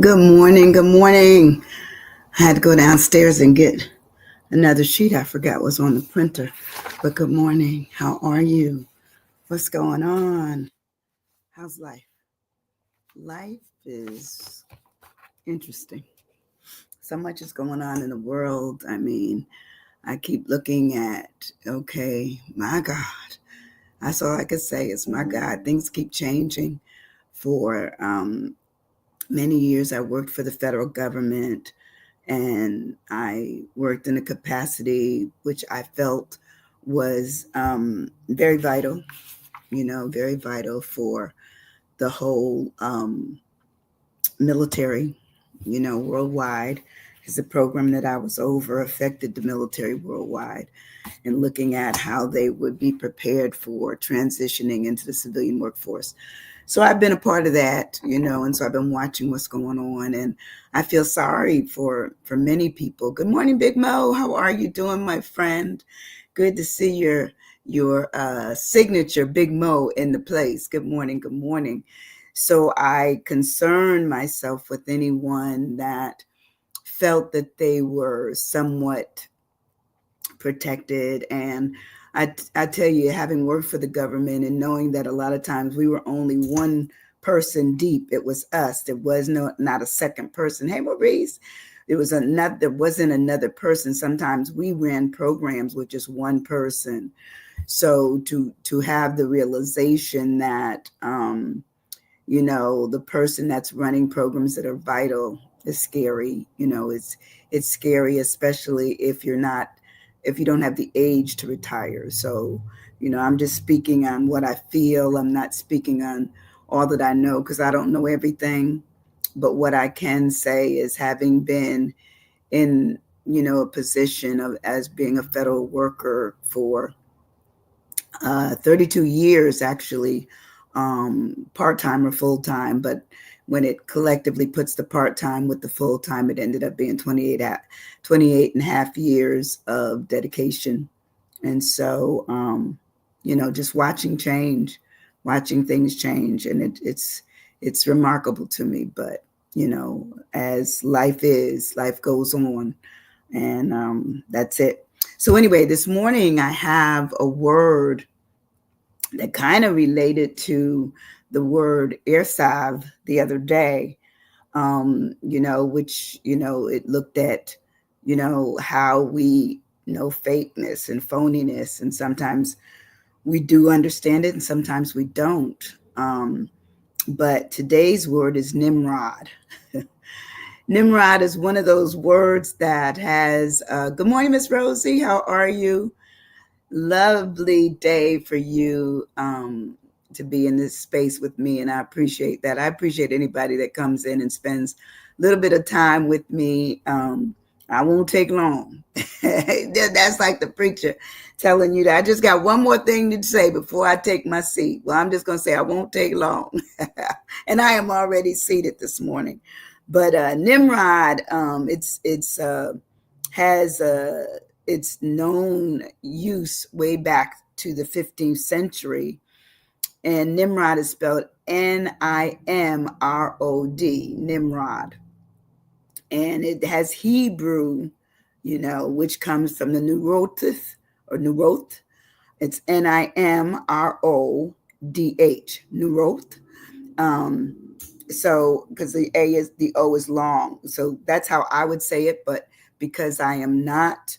Good morning. Good morning. I had to go downstairs and get another sheet I forgot was on the printer. But good morning. How are you? What's going on? How's life? Life is interesting. So much is going on in the world. I mean, I keep looking at, okay, my God. That's all I could say is, my God, things keep changing. For many years, I worked for the federal government. And I worked in a capacity which I felt was very vital, very vital for the whole military, worldwide. Because the program that I was over affected the military worldwide, and looking at how they would be prepared for transitioning into the civilian workforce. So I've been a part of that, and so I've been watching what's going on, and I feel sorry for many people. Good morning, Big Mo. How are you doing, my friend? Good to see your signature, Big Mo, in the place. Good morning. Good morning. So I concern myself with anyone that felt that they were somewhat protected. And I tell you, having worked for the government and knowing that a lot of times we were only one person deep, it was us. There was not a second person. Hey, Maurice, there wasn't another person. Sometimes we ran programs with just one person. So to have the realization that the person that's running programs that are vital is scary. It's scary, especially if you don't have the age to retire. So, I'm just speaking on what I feel. I'm not speaking on all that I know, because I don't know everything. But what I can say is, having been in, a position of as being a federal worker for 32 years, actually, part-time or full-time, but when it collectively puts the part-time with the full-time, it ended up being 28 and a half years of dedication. And so, just watching things change, and it's remarkable to me. But, as life goes on, and that's it. So anyway, this morning I have a word that kind of related to the word Ersave the other day, which, it looked at, how we know fakeness and phoniness. And sometimes we do understand it and sometimes we don't. But today's word is Nimrod. Nimrod is one of those words that has, good morning, Miss Rosie. How are you? Lovely day for you to be in this space with me, and I appreciate that. I appreciate anybody that comes in and spends a little bit of time with me. I won't take long. That's like the preacher telling you that I just got one more thing to say before I take my seat. Well, I'm just going to say I won't take long. And I am already seated this morning. But Nimrod, has its known use way back to the 15th century. And Nimrod is spelled Nimrod, Nimrod. And it has Hebrew, which comes from the Neuroth or Neuroth. It's Nimrodh, Neuroth. So because the O is long. So that's how I would say it. But because I am not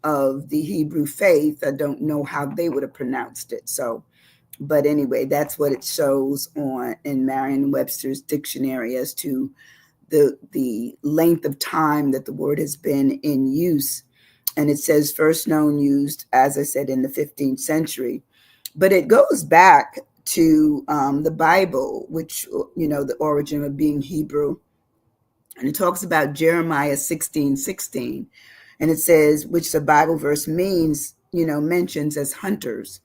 of the Hebrew faith, I don't know how they would have pronounced it. So, but anyway, that's what it shows in Merriam-Webster's dictionary as to the length of time that the word has been in use. And it says first known used, as I said, in the 15th century. But it goes back to the Bible, which, the origin of being Hebrew. And it talks about Jeremiah 16:16. And it says, which the Bible verse mentions as hunters.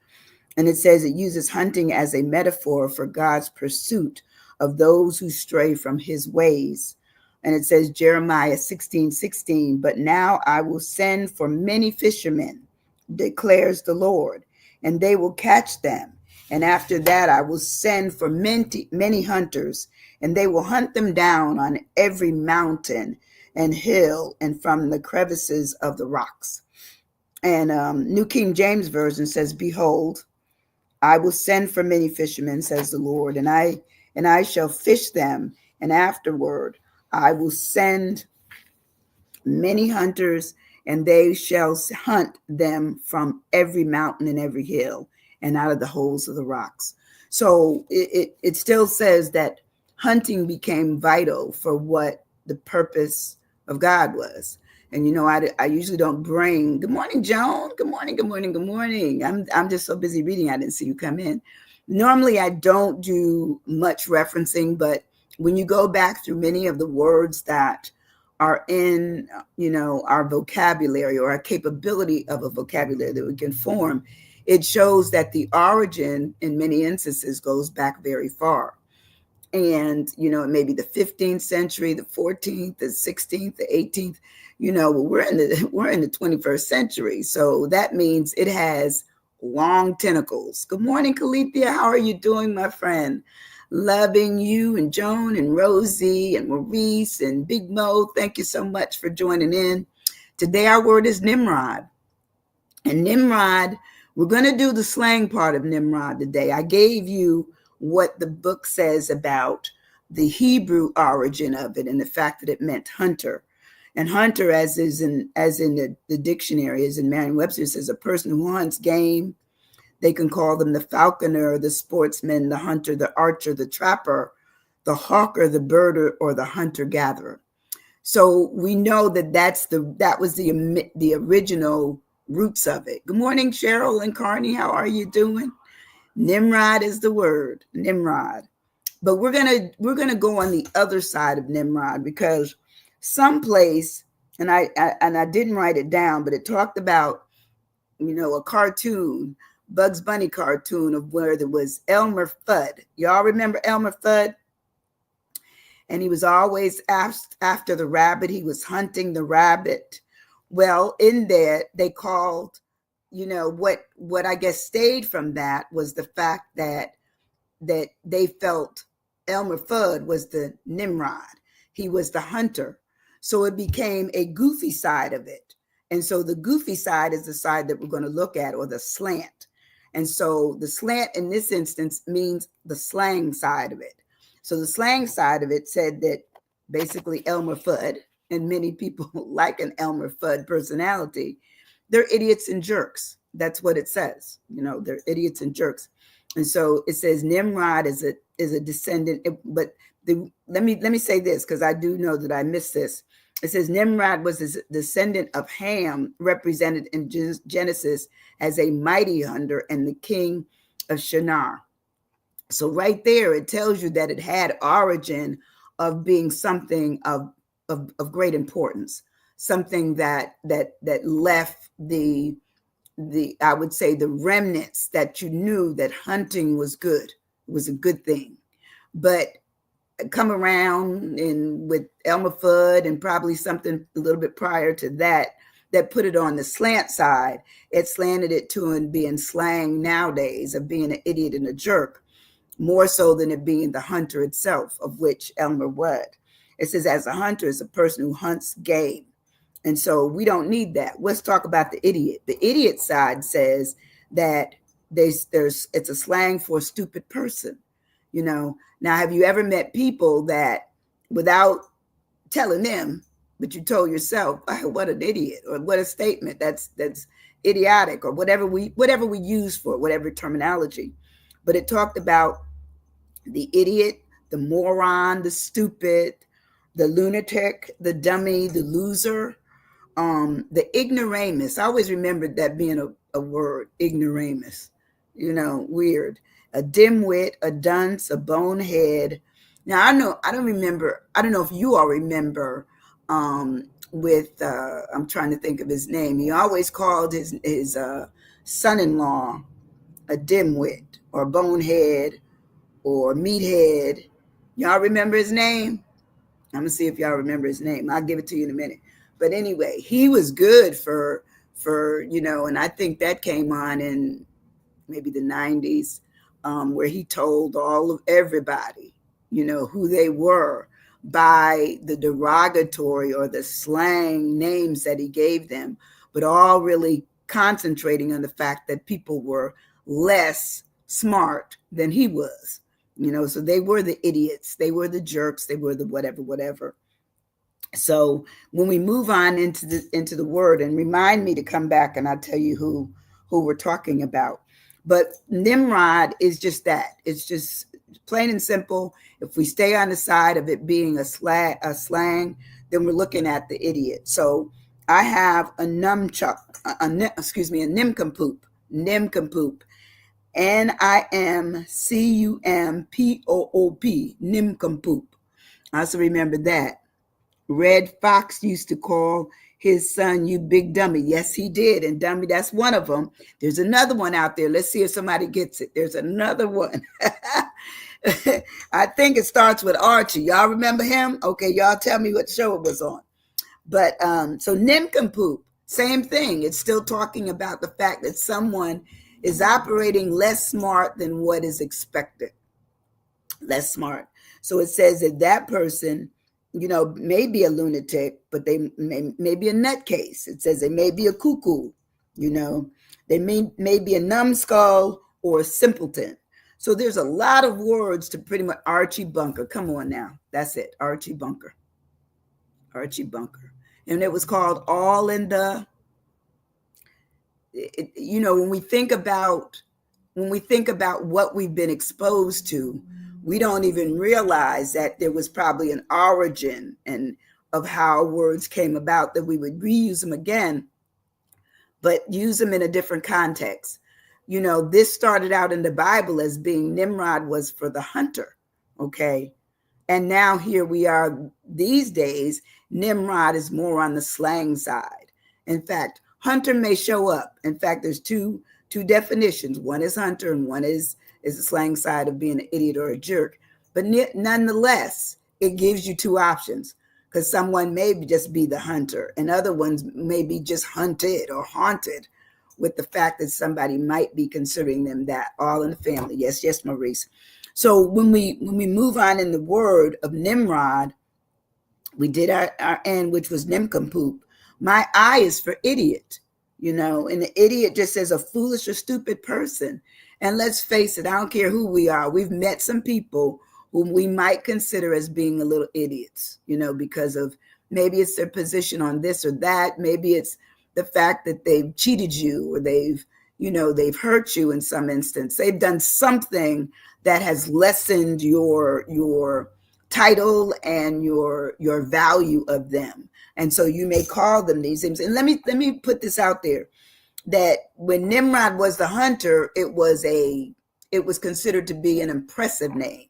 And it says it uses hunting as a metaphor for God's pursuit of those who stray from his ways. And it says Jeremiah 16:16, but now I will send for many fishermen, declares the Lord, and they will catch them And after that, I will send for many hunters, and they will hunt them down on every mountain and hill and from the crevices of the rocks. And New King James Version says, "Behold, I will send for many fishermen," says the Lord, and I shall fish them, and afterward I will send many hunters, and they shall hunt them from every mountain and every hill and out of the holes of the rocks. So it still says that hunting became vital for what the purpose of God was. And I usually don't bring. Good morning, Joan. Good morning. Good morning. Good morning. I'm just so busy reading. I didn't see you come in. Normally, I don't do much referencing, but when you go back through many of the words that are in our vocabulary, or our capability of a vocabulary that we can form, it shows that the origin in many instances goes back very far. And it may be the 15th century, the 14th, the 16th, the 18th. We're in the 21st century, so that means it has long tentacles. Good morning, Calethea. How are you doing, my friend? Loving you, and Joan and Rosie and Maurice and Big Mo. Thank you so much for joining in. Today our word is Nimrod. And Nimrod, we're going to do the slang part of Nimrod today. I gave you what the book says about the Hebrew origin of it and the fact that it meant hunter. And hunter, as in the dictionary, as in Merriam-Webster, says a person who hunts game. They can call them the falconer, the sportsman, the hunter, the archer, the trapper, the hawker, the birder, or the hunter-gatherer. So we know that was the original roots of it. Good morning, Cheryl and Carney. How are you doing? Nimrod is the word, Nimrod. But we're gonna go on the other side of Nimrod, because someplace, and I didn't write it down, but it talked about a cartoon, Bugs Bunny cartoon, of where there was Elmer Fudd. Y'all remember Elmer Fudd? And he was always after the rabbit. He was hunting the rabbit. Well, in there, they called, what I guess stayed from that was the fact that they felt Elmer Fudd was the Nimrod. He was the hunter. So it became a goofy side of it. And so the goofy side is the side that we're going to look at, or the slant. And so the slant in this instance means the slang side of it. So the slang side of it said that basically Elmer Fudd, and many people like an Elmer Fudd personality, they're idiots and jerks. That's what it says. They're idiots and jerks. And so it says Nimrod is a descendant. But let me say this, because I do know that I missed this. It says Nimrod was a descendant of Ham, represented in Genesis as a mighty hunter and the king of Shinar. So right there, it tells you that it had origin of being something of great importance, something that left the I would say the remnants that you knew that hunting was good. It was a good thing. But come around and with Elmer Fudd and probably something a little bit prior to that put it on the slant side. It slanted it to being slang nowadays of being an idiot and a jerk, more so than it being the hunter itself, of which Elmer was. It says as a hunter is a person who hunts game. And so we don't need that. Let's talk about the idiot. The idiot side says that it's a slang for a stupid person. Now, have you ever met people that without telling them, but you told yourself, oh, what an idiot, or what a statement, that's idiotic, or whatever we use for it, whatever terminology. But it talked about the idiot, the moron, the stupid, the lunatic, the dummy, the loser, the ignoramus. I always remembered that being a word, ignoramus, weird. A dimwit, a dunce, a bonehead. Now I don't know if you all remember with I'm trying to think of his name. He always called his son-in-law a dimwit or bonehead or meathead. Y'all remember his name? I'm gonna see if y'all remember his name. I'll give it to you in a minute. But anyway, he was good for and I think that came on in maybe the 90s. where he told all of everybody, who they were by the derogatory or the slang names that he gave them, but all really concentrating on the fact that people were less smart than he was. So they were the idiots, they were the jerks, they were the whatever. So when we move on into the word, and remind me to come back and I'll tell you who we're talking about. But Nimrod is just that. It's just plain and simple. If we stay on the side of it being a slang, then we're looking at the idiot. So I have a nincompoop, nincompoop, NIMCUMPOOP, nincompoop. I also remember that. Red Fox used to call his son, "You big dummy." Yes, he did. And dummy, that's one of them. There's another one out there. Let's see if somebody gets it. There's another one. I think it starts with Archie. Y'all remember him? Okay, y'all tell me what show it was on. But so nincompoop, same thing. It's still talking about the fact that someone is operating less smart than what is expected. Less smart. So it says that person, may be a lunatic, but they may be a nutcase. It says they may be a cuckoo, they may be a numbskull or a simpleton. So there's a lot of words to pretty much Archie Bunker. Come on now. That's it. Archie Bunker. Archie Bunker. And it was called All in the, when we think about what we've been exposed to, we don't even realize that there was probably an origin and of how words came about, that we would reuse them again, but use them in a different context. This started out in the Bible as being Nimrod was for the hunter, okay? And now here we are these days, Nimrod is more on the slang side. In fact, hunter may show up. In fact, there's two definitions. One is hunter and one is the slang side of being an idiot or a jerk. But nonetheless, it gives you two options, because someone may just be the hunter and other ones may be just hunted or haunted with the fact that somebody might be considering them that, all in the family. Yes, Maurice. So when we move on in the word of Nimrod, we did our end, which was nincompoop. My I is for idiot, and the idiot just says a foolish or stupid person. And let's face it, I don't care who we are. We've met some people whom we might consider as being a little idiots, because of maybe it's their position on this or that. Maybe it's the fact that they've cheated you, or they've hurt you in some instance. They've done something that has lessened your title and your value of them. And so you may call them these things. And let me put this out there, that when Nimrod was the hunter, it was considered to be an impressive name.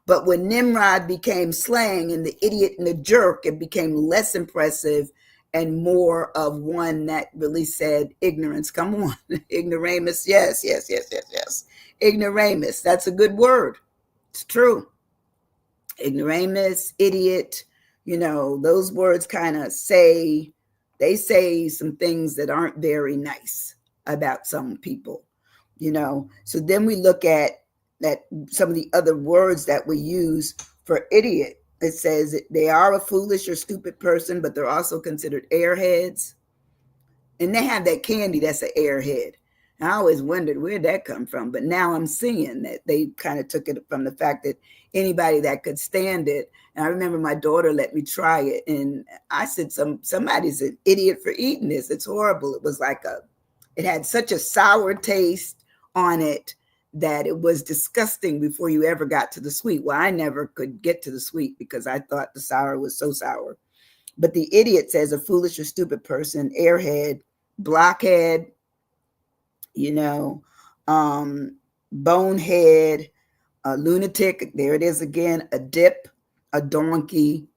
But when Nimrod became slang and the idiot and the jerk, it became less impressive and more of one that really said ignorance. Come on, ignoramus. Yes. Ignoramus. That's a good word. It's true. Ignoramus, idiot, those words kind of say some things that aren't very nice about some people, So then we look at some of the other words that we use for idiot. It says they are a foolish or stupid person, but they're also considered airheads. And they have that candy that's an airhead. And I always wondered where'd that come from, but now I'm seeing that they kind of took it from the fact that anybody that could stand it. And I remember my daughter let me try it, and I said, somebody's an idiot for eating this. It's horrible. It was it had such a sour taste on it that it was disgusting before you ever got to the sweet. Well, I never could get to the sweet because I thought the sour was so sour. But the idiot says a foolish or stupid person, airhead, blockhead, bonehead, a lunatic. There it is again, a dip, a donkey.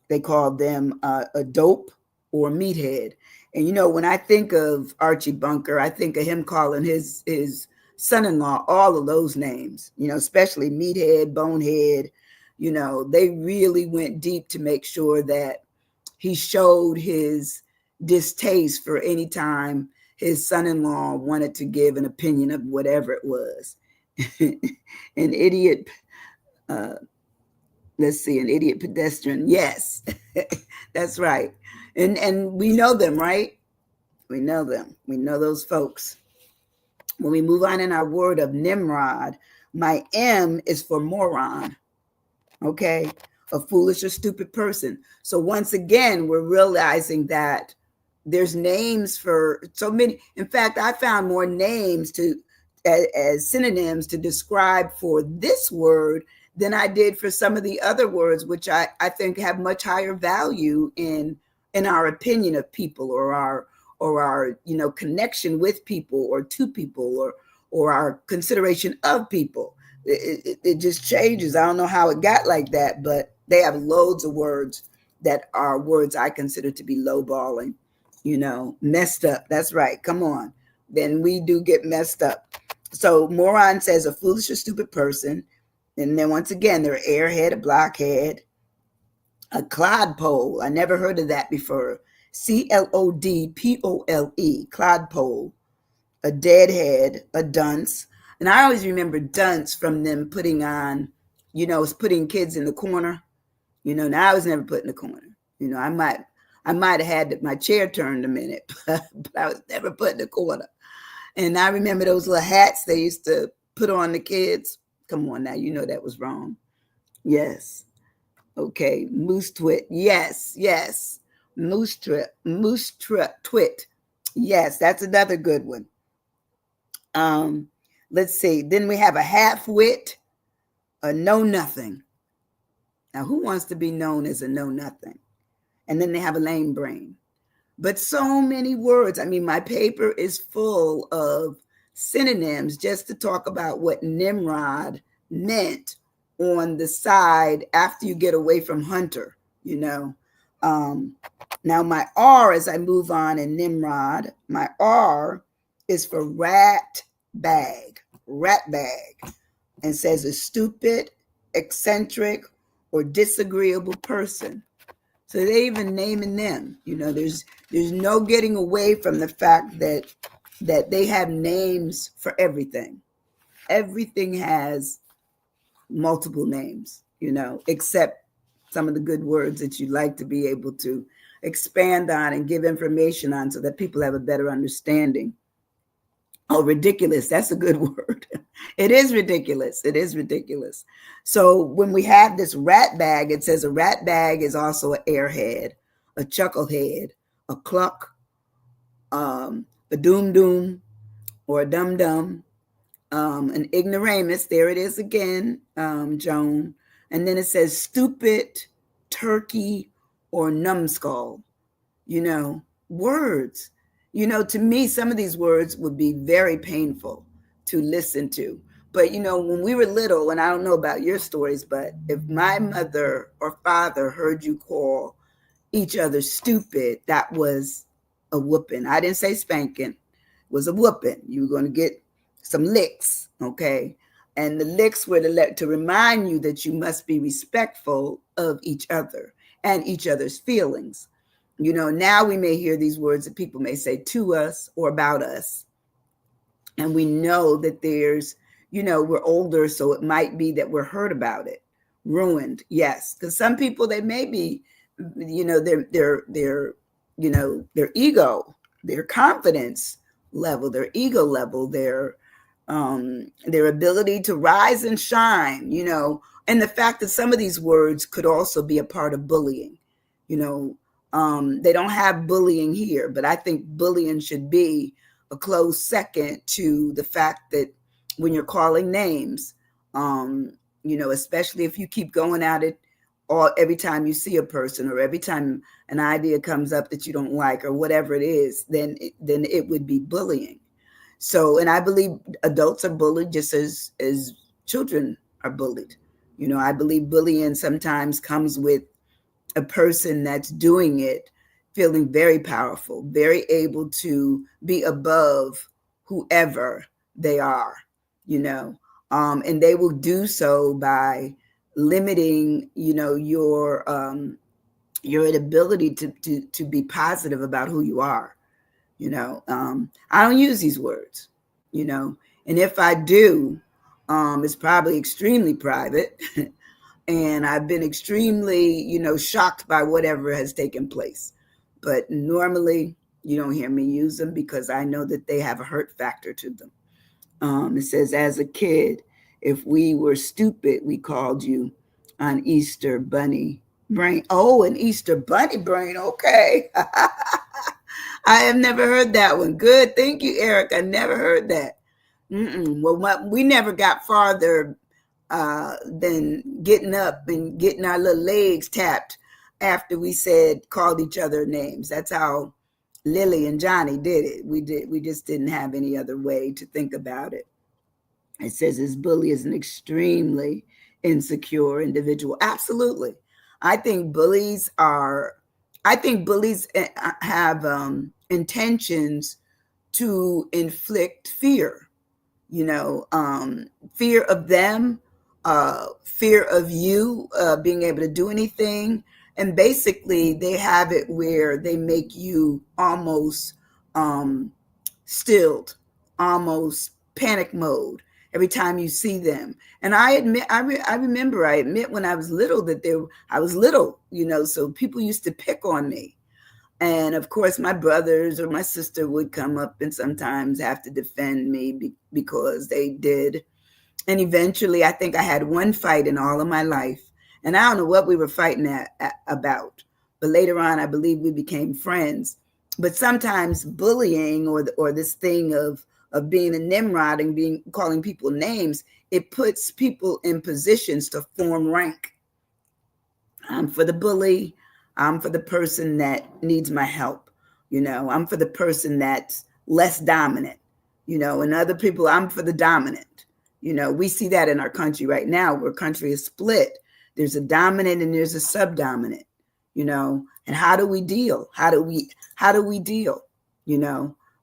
They call them a dope or meathead. And, when I think of Archie Bunker, I think of him calling his son-in-law all of those names, especially meathead, bonehead. They really went deep to make sure that he showed his distaste for any time his son-in-law wanted to give an opinion of whatever it was. An idiot, let's see, an idiot pedestrian. Yes, that's right. And we know them, right? We know them. We know those folks. When we move on in our word of Nimrod, my M is for moron. Okay, a foolish or stupid person. So once again, we're realizing that there's names for so many. In fact, I found more names to as synonyms to describe for this word than I did for some of the other words, which I think have much higher value in our opinion of people, or our connection with people, or to people, or our consideration of people. It just changes. I don't know how it got like that, but they have loads of words that are words I consider to be lowballing, messed up. That's right. Come on. Then we do get messed up. So moron says a foolish or stupid person. And then once again, they're airhead, a blockhead, a clodpole. I never heard of that before. CLODPOLE, clodpole, a deadhead, a dunce. And I always remember dunce from them putting on, it's putting kids in the corner. Now I was never put in the corner. I might have had my chair turned a minute, but I was never put in the corner. And I remember those little hats they used to put on the kids. Come on now, that was wrong. Yes. Okay, moose twit. Yes, yes. Moose twit. Yes, that's another good one. Let's see. Then we have a half wit, a know nothing. Now, who wants to be known as a know nothing? And then they have a lame brain. But so many words. I mean, my paper is full of synonyms just to talk about what Nimrod meant on the side after you get away from Hunter, Now, my R, as I move on in Nimrod, my R is for rat bag, and says a stupid, eccentric, or disagreeable person. So they even naming them. There's no getting away from the fact that they have names for everything. Everything has multiple names, except some of the good words that you like to be able to expand on and give information on so that people have a better understanding. Oh, ridiculous. That's a good word. It is ridiculous. It is ridiculous. So when we have this rat bag, it says a rat bag is also an airhead, a chucklehead, a cluck, a doom, or a dum, an ignoramus. There it is again, Joan. And then it says stupid, turkey, or numbskull. Words. To me, some of these words would be very painful to listen to. But, when we were little, and I don't know about your stories, but if my mother or father heard you call each other stupid, that was a whooping. I didn't say spanking. It was a whooping. You were going to get some licks, okay? And the licks were to remind you that you must be respectful of each other and each other's feelings. Now we may hear these words that people may say to us or about us. And we know that there's, we're older, so it might be that we're hurt about it. Ruined, yes. Because some people, they may be, their ego, their confidence level, their ego level, their ability to rise and shine, and the fact that some of these words could also be a part of bullying. They don't have bullying here, but I think bullying should be a close second to the fact that when you're calling names, especially if you keep going at it every time you see a person, or every time an idea comes up that you don't like, or whatever it is, then it would be bullying. So, and I believe adults are bullied just as children are bullied. I believe bullying sometimes comes with a person that's doing it feeling very powerful, very able to be above whoever they are, and they will do so by limiting, your ability to be positive about who you are. I don't use these words, and if I do, It's probably extremely private. And I've been extremely, shocked by whatever has taken place. But normally, you don't hear me use them because I know that they have a hurt factor to them. It says, as a kid, if we were stupid, we called you an Easter bunny brain. Oh, an Easter bunny brain. Okay. I have never heard that one. Good. Thank you, Eric. I never heard that. Well, we never got farther than getting up and getting our little legs tapped after we called each other names. That's how Lily and Johnny did it. We just didn't have any other way to think about it. It says his bully is an extremely insecure individual. Absolutely. I think bullies have intentions to inflict fear, fear of them, fear of you being able to do anything. And basically, they have it where they make you almost stilled, almost panic mode every time you see them. And I admit, I admit when I was little I was little, so people used to pick on me. And of course, my brothers or my sister would come up and sometimes have to defend me because they did. And eventually, I think I had one fight in all of my life. And I don't know what we were fighting about. But later on, I believe we became friends. But sometimes bullying or this thing of being a Nimrod and calling people names, it puts people in positions to form rank. I'm for the bully. I'm for the person that needs my help. I'm for the person that's less dominant. And other people, I'm for the dominant. We see that in our country right now, where country is split. There's a dominant and there's a subdominant. And how do we deal? How do we deal?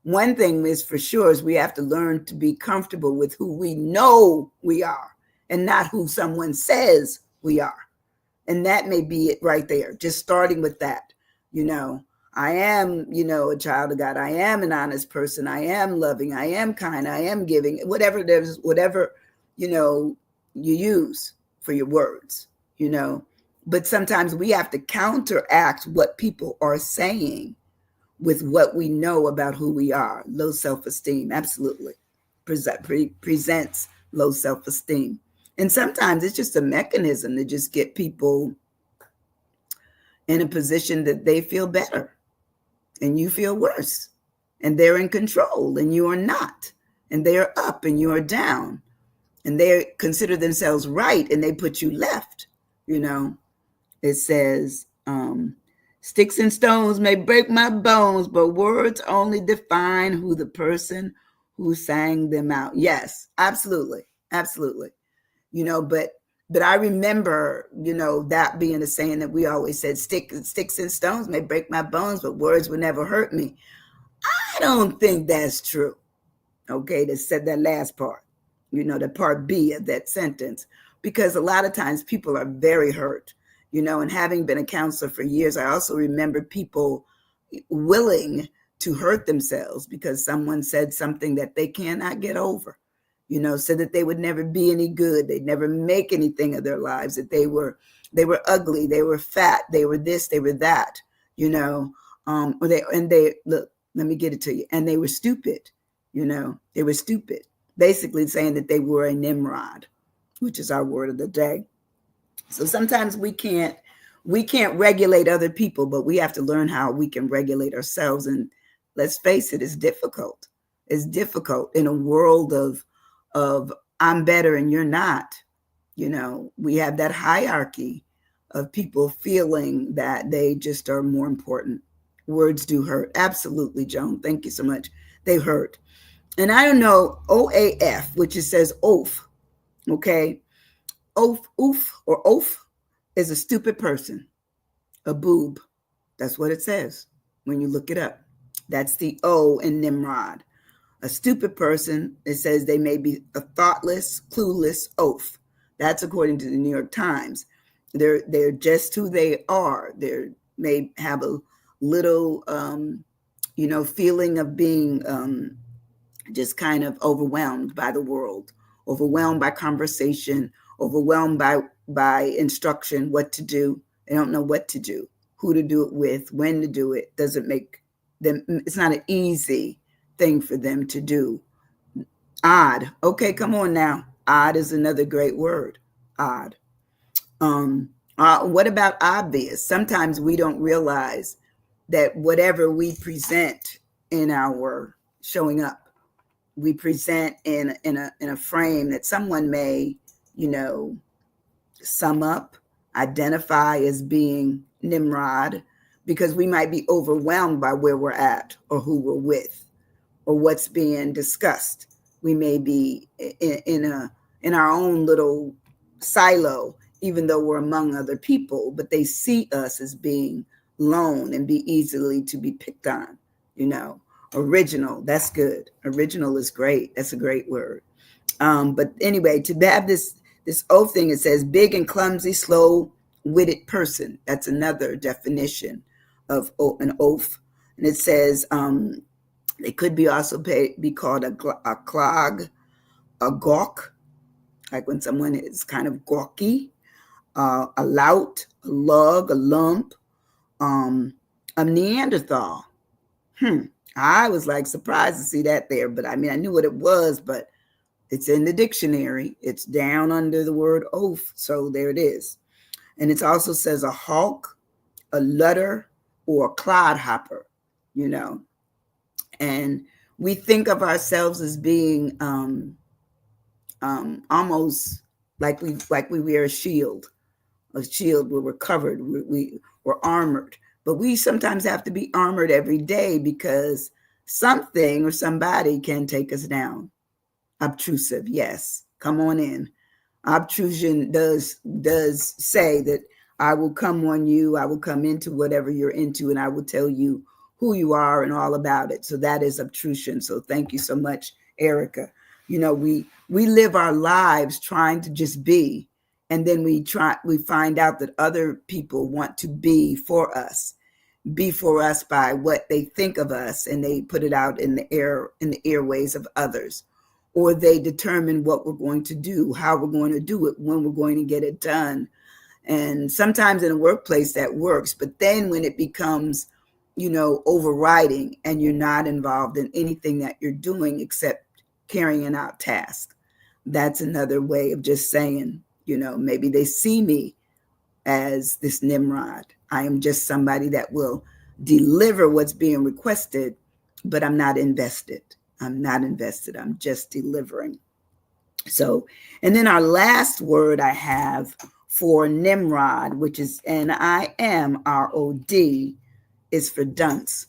One thing is for sure is we have to learn to be comfortable with who we know we are and not who someone says we are. And that may be it right there. Just starting with that. I am, a child of God. I am an honest person. I am loving. I am kind. I am giving. Whatever you use for your words, But sometimes we have to counteract what people are saying with what we know about who we are. Low self-esteem, absolutely, presents low self-esteem. And sometimes it's just a mechanism to just get people in a position that they feel better and you feel worse. And they're in control and you are not. And they are up and you are down. And they consider themselves right and they put you left. It says, sticks and stones may break my bones, but words only define who the person who sang them out. Yes, absolutely. Absolutely. But I remember, that being a saying that we always said, sticks and stones may break my bones, but words will never hurt me. I don't think that's true. Okay, that said that last part, the part B of that sentence, because a lot of times people are very hurt, and having been a counselor for years, I also remember people willing to hurt themselves because someone said something that they cannot get over. Said that they would never be any good. They'd never make anything of their lives, that they were ugly, they were fat, they were this, they were that, they look, let me get it to you. And they were stupid, they were stupid, basically saying that they were a Nimrod, which is our word of the day. So sometimes we can't regulate other people, but we have to learn how we can regulate ourselves. And let's face it, it's difficult. It's difficult in a world of I'm better and you're not. We have that hierarchy of people feeling that they just are more important. Words do hurt. Absolutely, Joan. Thank you so much. They hurt. And I don't know, OAF, which it says oaf. Okay. Oof or oaf is a stupid person, a boob. That's what it says when you look it up. That's the O in Nimrod. A stupid person, it says they may be a thoughtless, clueless oaf. That's according to the New York Times. They're just who they are. They may have a little, feeling of being just kind of overwhelmed by the world, overwhelmed by conversation, overwhelmed by instruction, what to do. They don't know what to do, who to do it with, when to do it. Doesn't make them, it's not an easy thing for them to do. Odd. Okay, come on now. Odd is another great word. Odd. What about obvious? Sometimes we don't realize that whatever we present in our showing up, we present in a frame that someone may, sum up, identify as being NIMROD, because we might be overwhelmed by where we're at or who we're with or what's being discussed. We may be in our own little silo, even though we're among other people, but they see us as being lone and be easily to be picked on. Original, that's good. Original is great. That's a great word. But anyway, to have this oath thing, it says big and clumsy, slow-witted person. That's another definition of an oath. And it says it could be also be called a clog, a gawk, like when someone is kind of gawky, a lout, a lug, a lump, a Neanderthal. I was like surprised to see that there, but I mean, I knew what it was, but it's in the dictionary. It's down under the word oath. So there it is. And it also says a hawk, a lutter, or a clodhopper, and we think of ourselves as being almost like we wear a shield where we're covered, we're armored. But we sometimes have to be armored every day because something or somebody can take us down. Obtrusive, yes. Come on in. Obtrusion does say that I will come on you, I will come into whatever you're into, and I will tell you who you are and all about it. So that is obtrusion. So thank you so much, Erica. We live our lives trying to just be, and then we find out that other people want to be for us by what they think of us, and they put it out in the airways of others, or they determine what we're going to do, how we're going to do it, when we're going to get it done. And sometimes in a workplace that works, but then when it becomes, overriding and you're not involved in anything that you're doing except carrying out tasks, that's another way of just saying, maybe they see me as this Nimrod. I am just somebody that will deliver what's being requested, but I'm not invested. I'm just delivering. So, and then our last word I have for Nimrod, which is NIMROD, is for dunce,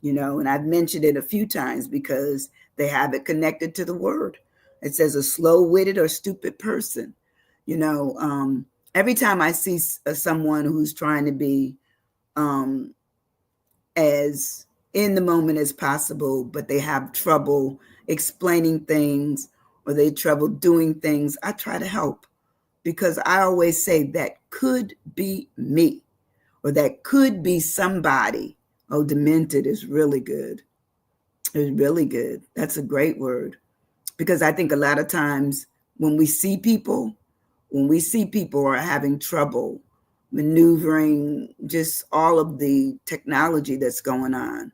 and I've mentioned it a few times because they have it connected to the word. It says a slow-witted or stupid person. Every time I see someone who's trying to be as in the moment as possible, but they have trouble explaining things or they trouble doing things, I try to help, because I always say that could be me, or that could be somebody. Oh, demented is really good. It's really good. That's a great word, because I think a lot of times when we see people are having trouble maneuvering just all of the technology that's going on.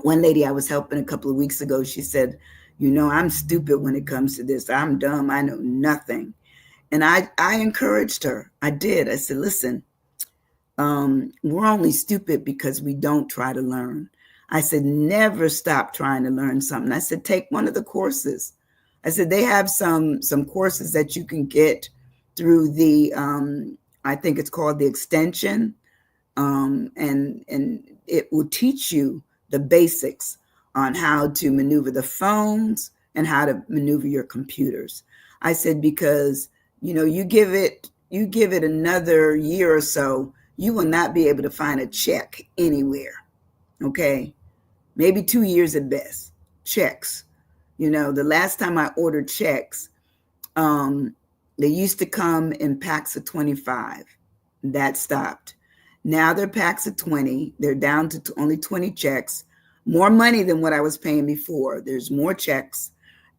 One lady I was helping a couple of weeks ago, she said, I'm stupid when it comes to this. I'm dumb. I know nothing. And I encouraged her. I did. I said, listen, we're only stupid because we don't try to learn. I said, never stop trying to learn something. I said, take one of the courses. I said, they have some courses that you can get through the, I think it's called the extension. And it will teach you the basics on how to maneuver the phones and how to maneuver your computers. I said, because, you give it another year or so, you will not be able to find a check anywhere. Okay. Maybe 2 years at best. Checks. The last time I ordered checks, they used to come in packs of 25. That stopped. Now they're packs of 20. They're down to only 20 checks. More money than what I was paying before. There's more checks.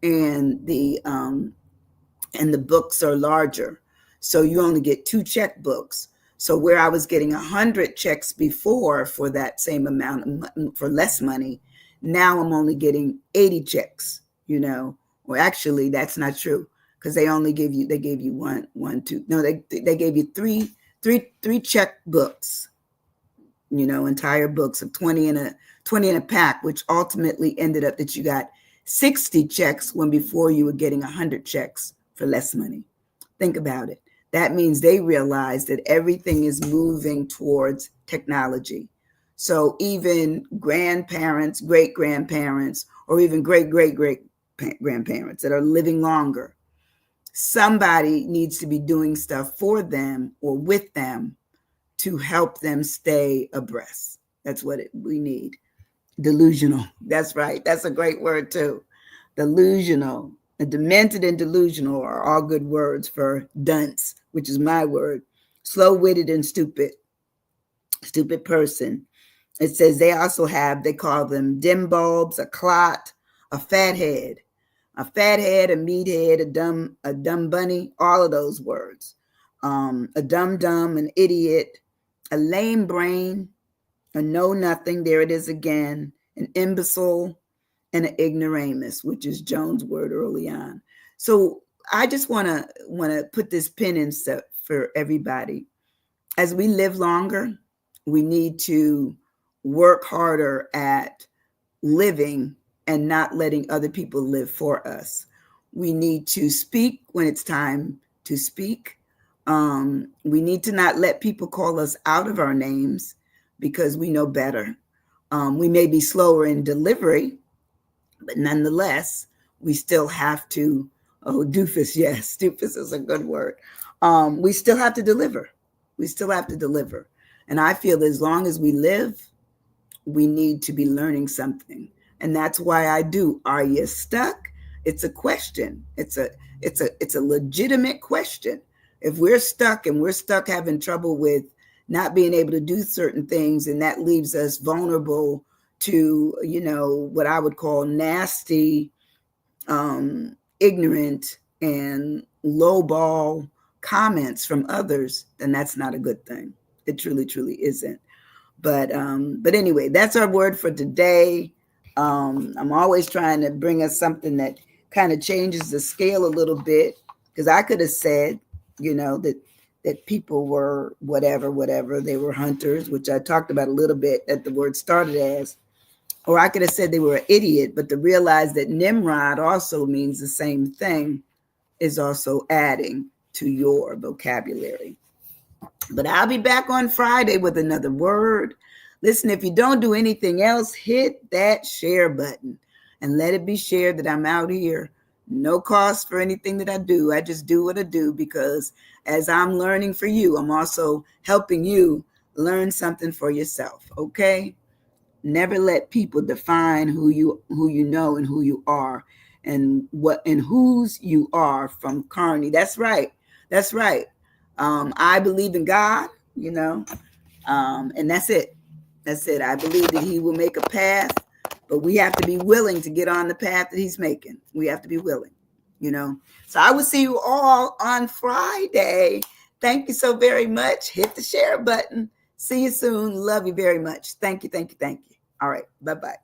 and the books are larger. So you only get 2 checkbooks. So where I was getting 100 checks before for that same amount, for less money, now I'm only getting 80 checks, Well, actually, that's not true, because they gave you they gave you three checkbooks, entire books of 20 in a pack, which ultimately ended up that you got 60 checks when before you were getting 100 checks for less money. Think about it. That means they realize that everything is moving towards technology. So even grandparents, great grandparents, or even great grandparents that are living longer, somebody needs to be doing stuff for them or with them to help them stay abreast. That's what we need. Delusional. That's right. That's a great word too. Delusional. Demented and delusional are all good words for dunce, which is my word. Slow-witted and stupid person. It says they call them dim bulbs, a clot, a fathead, a meathead, a dumb bunny, all of those words. A dumb, an idiot, a lame brain, a know-nothing, there it is again, an imbecile, and an ignoramus, which is Joan's word early on. So I just want to put this pin in for everybody. As we live longer, we need to work harder at living and not letting other people live for us. We need to speak when it's time to speak. We need to not let people call us out of our names because we know better. We may be slower in delivery, but nonetheless, we still have to, doofus, yes, doofus is a good word. We still have to deliver. We still have to deliver. And I feel as long as we live, we need to be learning something. And that's why I do. Are you stuck? It's a question. It's a legitimate question. If we're stuck having trouble with not being able to do certain things, and that leaves us vulnerable to, what I would call nasty, ignorant, and lowball comments from others, then that's not a good thing. It truly, truly isn't. But anyway, that's our word for today. I'm always trying to bring us something that kind of changes the scale a little bit, because I could have said, that people were whatever, they were hunters, which I talked about a little bit that the word started as, or I could have said they were an idiot, but to realize that NIMROD also means the same thing is also adding to your vocabulary. But I'll be back on Friday with another word. Listen, if you don't do anything else, hit that share button and let it be shared that I'm out here. No cost for anything that I do. I just do what I do because as I'm learning for you, I'm also helping you learn something for yourself, okay? Never let people define who you know and who you are and whose you are from Carney. That's right. That's right. I believe in God, and that's it. That's it. I believe that he will make a path, but we have to be willing to get on the path that he's making. We have to be willing, So I will see you all on Friday. Thank you so very much. Hit the share button. See you soon. Love you very much. Thank you. Thank you. Thank you. All right. Bye-bye.